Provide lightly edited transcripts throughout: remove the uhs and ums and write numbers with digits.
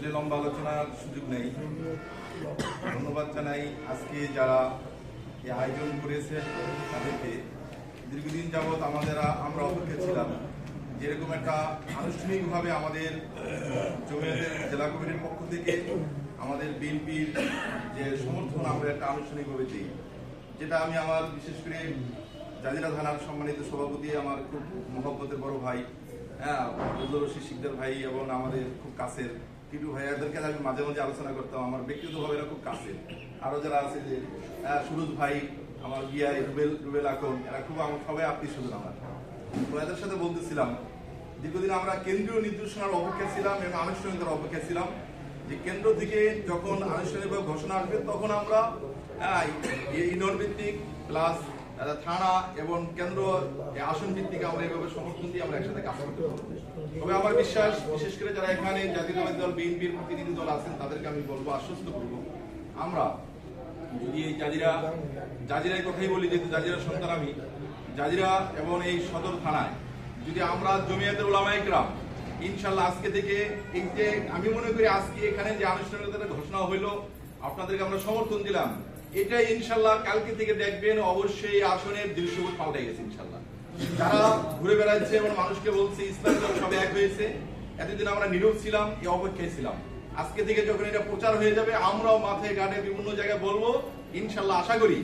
আসলে লম্বা আলোচনার সুযোগ নেই। ধন্যবাদ জানাই আজকে যারা এই আয়োজন করেছে তাদেরকে। দীর্ঘদিন যাবৎ আমরা অপেক্ষা ছিলাম যেরকম একটা আনুষ্ঠানিকভাবে আমাদের জমিয়তের জেলা কমিটির পক্ষ থেকে আমাদের বিএনপির যে সমর্থন আমরা একটা আনুষ্ঠানিকভাবে দিই, যেটা আমি আমার বিশেষ করে জাজিরা থানার সম্মানিত সভাপতি, আমার খুব মহব্বতের বড় ভাই রশিদ শিকদার ভাই এবং আমাদের খুব কাছের টিটু ভাই, এদেরকে আমি মাঝে মাঝে আলোচনা করতাম। আমার ব্যক্তিগতভাবে এরা খুব কাছের। আরো যারা আছে যে সুরজ ভাই, আমার বিআই রুবেল আকন, এরা খুব আমার সবাই আত্মীয় স্বজন আমার। তো এদের সাথে বলতেছিলাম দীর্ঘদিন আমরা কেন্দ্রীয় নির্দেশনার অপেক্ষা ছিলাম এবং আনুষ্ঠানিকতার অপেক্ষা ছিলাম যে কেন্দ্র থেকে যখন আনুষ্ঠানিকভাবে ঘোষণা আসবে তখন আমরা ইউনিয়ন ভিত্তিক প্লাস থানা এবং কেন্দ্র আসন ভিত্তিক আমরা এইভাবে সমর্থন দিয়ে আমরা একসাথে কাজ করতে পারবো। তবে আমার বিশ্বাস, বিশেষ করে যারা এখানে জাতীয়তাবাদী দল বিএনপির প্রতিনিধি দল আছেন তাদেরকে আমি বলবো, আশ্বস্ত করবো, আমরা যদি এই জাজিরার কথাই বলি, যেহেতু জাজিরার সন্তান আমি, জাজিরা এবং এই সদর থানায় যদি আমরা জমিয়তের উলামায়ে কেরাম ইনশাল্লাহ আজকে থেকে এই যে আমি মনে করি আজকে এখানে যে আনুষ্ঠানিকতার ঘোষণা হইলো, আপনাদেরকে আমরা সমর্থন দিলাম, এটাই ইনশাল্লাহ কালকে থেকে দেখবেন অবশ্যই আসনের দৃশ্যপট পাল্টে গেছে ইনশাল্লাহ। যারা ঘুরে বেড়াচ্ছে এবং মানুষকে বলছে ইসলাম সব এক হয়েছে, এতদিন আমরা নীরব ছিলাম, এই অপেক্ষায় ছিলাম। আজকে থেকে যখন এটা প্রচার হয়ে যাবে আমরাও মাথায় ঘাটে বিভিন্ন জায়গায় বলবো ইনশাল্লাহ। আশা করি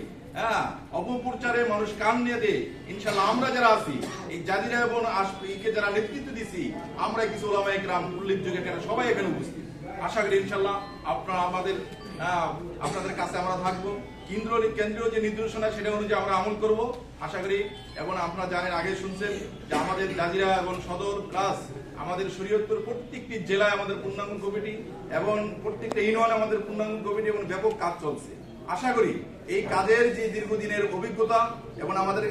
অপপ্রচারে মানুষ কান নিয়ে দেয় ইনশাল্লাহ। আমরা যারা আছি এই জাজিরা এবং একে যারা নেতৃত্ব দিছি, আমরা কিছু ওলামায়ে কেরাম উল্লেখযোগ্য কেন সবাই এখানে উপস্থিত। আশা করি ইনশাল্লাহ আপনারা আপনাদের কাছে আমরা থাকবো। কেন্দ্রীয় যে নির্দেশনা সেটা অনুযায়ী আমরা আমল করব আশা করি। এবং আপনারা জানেন, আগে শুনছেন যে আমাদের জাজিরা এবং সদর প্লাস আমাদের শরীয়তপুর প্রত্যেকটি জেলায় আমাদের পূর্ণাঙ্গ কমিটি এবং প্রত্যেকটা ইউনিয়নে আমাদের পূর্ণাঙ্গ কমিটি এবং ব্যাপক কাজ চলছে। আশা করি এই কাজের যে দীর্ঘদিনের অভিজ্ঞতা এবং আমাদের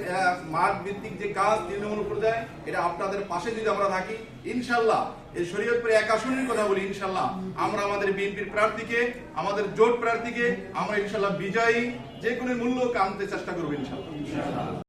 মাঠ ভিত্তিক যে কাজ তৃণমূল পর্যায়ে, এটা আপনাদের পাশে যদি আমরা থাকি ইনশাল্লাহ, এই শরীয়তপুরে এক আসনের কথা বলি ইনশাল্লাহ, আমরা আমাদের বিএনপির প্রার্থীকে, আমাদের জোট প্রার্থীকে আমরা ইনশাল্লাহ বিজয়ী যে কোনো মূল্য আনতে চেষ্টা করবো ইনশাল্লাহ।